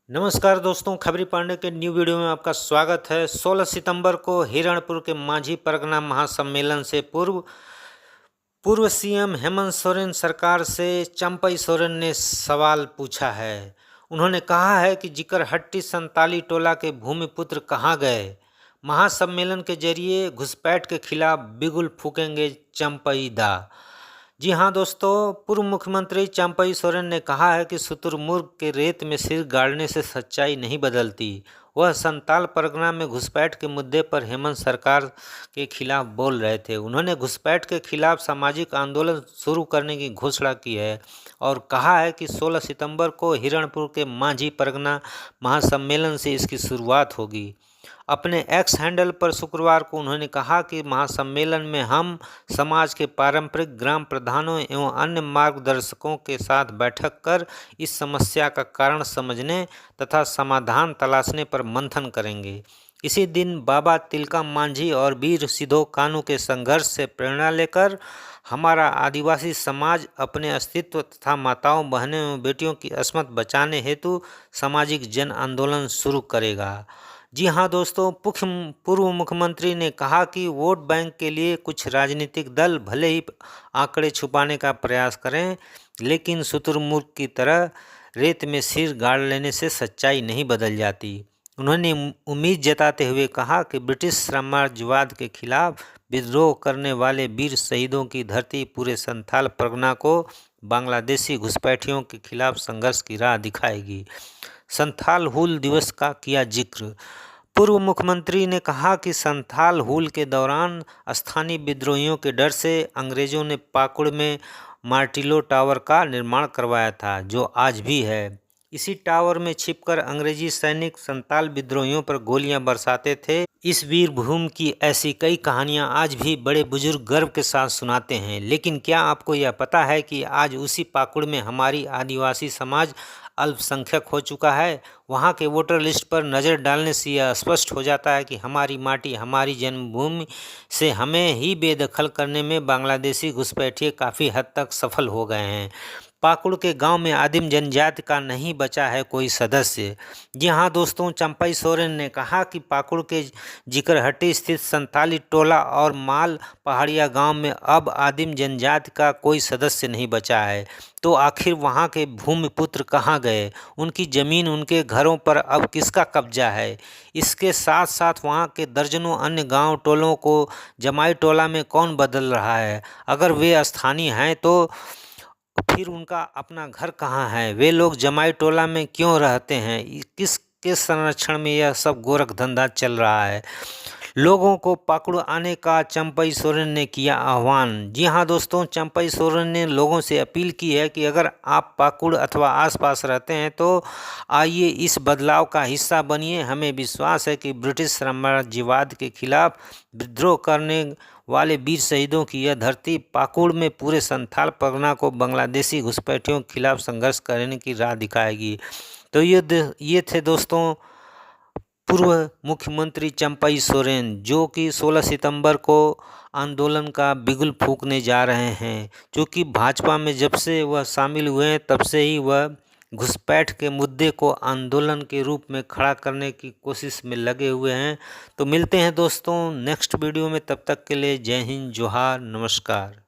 नमस्कार दोस्तों, खबरी पांडे के न्यू वीडियो में आपका स्वागत है। 16 सितंबर को हिरणपुर के मांझी परगना महासम्मेलन से पूर्व सीएम हेमंत सोरेन सरकार से चंपई सोरेन ने सवाल पूछा है। उन्होंने कहा है कि जिकरहट्टी संताली टोला के भूमिपुत्र कहाँ गए। महासम्मेलन के जरिए घुसपैठ के खिलाफ बिगुल फूकेंगे चंपई दा। जी हाँ दोस्तों, पूर्व मुख्यमंत्री चंपई सोरेन ने कहा है कि शुतुरमुर्ग के रेत में सिर गाड़ने से सच्चाई नहीं बदलती। वह संताल परगना में घुसपैठ के मुद्दे पर हेमंत सरकार के खिलाफ बोल रहे थे। उन्होंने घुसपैठ के खिलाफ सामाजिक आंदोलन शुरू करने की घोषणा की है और कहा है कि 16 सितंबर को हिरणपुर के मांझी परगना महासम्मेलन से इसकी शुरुआत होगी। अपने एक्स हैंडल पर शुक्रवार को उन्होंने कहा कि महासम्मेलन में हम समाज के पारंपरिक ग्राम प्रधानों एवं अन्य मार्गदर्शकों के साथ बैठक कर इस समस्या का कारण समझने तथा समाधान तलाशने पर मंथन करेंगे। इसी दिन बाबा तिलका मांझी और वीर सिधो कानू के संघर्ष से प्रेरणा लेकर हमारा आदिवासी समाज अपने अस्तित्व तथा माताओं, बहनों एवं बेटियों की अस्मत बचाने हेतु सामाजिक जन आंदोलन शुरू करेगा। जी हाँ दोस्तों, पूर्व मुख्यमंत्री ने कहा कि वोट बैंक के लिए कुछ राजनीतिक दल भले ही आंकड़े छुपाने का प्रयास करें, लेकिन शुतुरमुर्ग की तरह रेत में सिर गाड़ लेने से सच्चाई नहीं बदल जाती। उन्होंने उम्मीद जताते हुए कहा कि ब्रिटिश साम्राज्यवाद के खिलाफ विद्रोह करने वाले वीर शहीदों की धरती पूरे संथाल परगना को बांग्लादेशी घुसपैठियों के खिलाफ संघर्ष की राह दिखाएगी। संथाल हूल दिवस का किया जिक्र। पूर्व मुख्यमंत्री ने कहा कि संथाल हूल के दौरान स्थानीय विद्रोहियों के डर से अंग्रेजों ने पाकुड़ में मार्टिलो टावर का निर्माण करवाया था, जो आज भी है। इसी टावर में छिपकर अंग्रेजी सैनिक संताल विद्रोहियों पर गोलियां बरसाते थे। इस वीर भूमि की ऐसी कई कहानियां आज भी बड़े बुजुर्ग गर्व के साथ सुनाते हैं। लेकिन क्या आपको यह पता है कि आज उसी पाकुड़ में हमारी आदिवासी समाज अल्पसंख्यक हो चुका है। वहाँ के वोटर लिस्ट पर नज़र डालने से यह स्पष्ट हो जाता है कि हमारी माटी, हमारी जन्मभूमि से हमें ही बेदखल करने में बांग्लादेशी घुसपैठिए काफ़ी हद तक सफल हो गए हैं। पाकुड़ के गांव में आदिम जनजाति का नहीं बचा है कोई सदस्य। जी हाँ दोस्तों, चंपई सोरेन ने कहा कि पाकुड़ के जिकरहट्टी स्थित संताली टोला और माल पहाड़िया गांव में अब आदिम जनजाति का कोई सदस्य नहीं बचा है। तो आखिर वहां के भूमिपुत्र कहाँ गए? उनकी ज़मीन, उनके घरों पर अब किसका कब्जा है? इसके साथ साथ वहां के दर्जनों अन्य गांव टोलों को जमाई टोला में कौन बदल रहा है? अगर वे स्थानीय हैं तो फिर उनका अपना घर कहाँ है? वे लोग जमाई टोला में क्यों रहते हैं? किसके संरक्षण में यह सब गोरख धंधा चल रहा है? लोगों को पाकुड़ आने का चंपई सोरेन ने किया आह्वान। जी हाँ दोस्तों, चंपई सोरेन ने लोगों से अपील की है कि अगर आप पाकुड़ अथवा आसपास रहते हैं तो आइए इस बदलाव का हिस्सा बनिए। हमें विश्वास है कि ब्रिटिश साम्राज्यवाद के खिलाफ विद्रोह करने वाले वीर शहीदों की यह धरती पाकुड़ में पूरे संथाल परगना को बांग्लादेशी घुसपैठियों के खिलाफ संघर्ष करने की राह दिखाएगी। तो ये थे दोस्तों पूर्व मुख्यमंत्री चंपई सोरेन, जो कि 16 सितंबर को आंदोलन का बिगुल फूंकने जा रहे हैं। क्योंकि भाजपा में जब से वह शामिल हुए हैं तब से ही वह घुसपैठ के मुद्दे को आंदोलन के रूप में खड़ा करने की कोशिश में लगे हुए हैं। तो मिलते हैं दोस्तों नेक्स्ट वीडियो में, तब तक के लिए जय हिंद, जोहार, नमस्कार।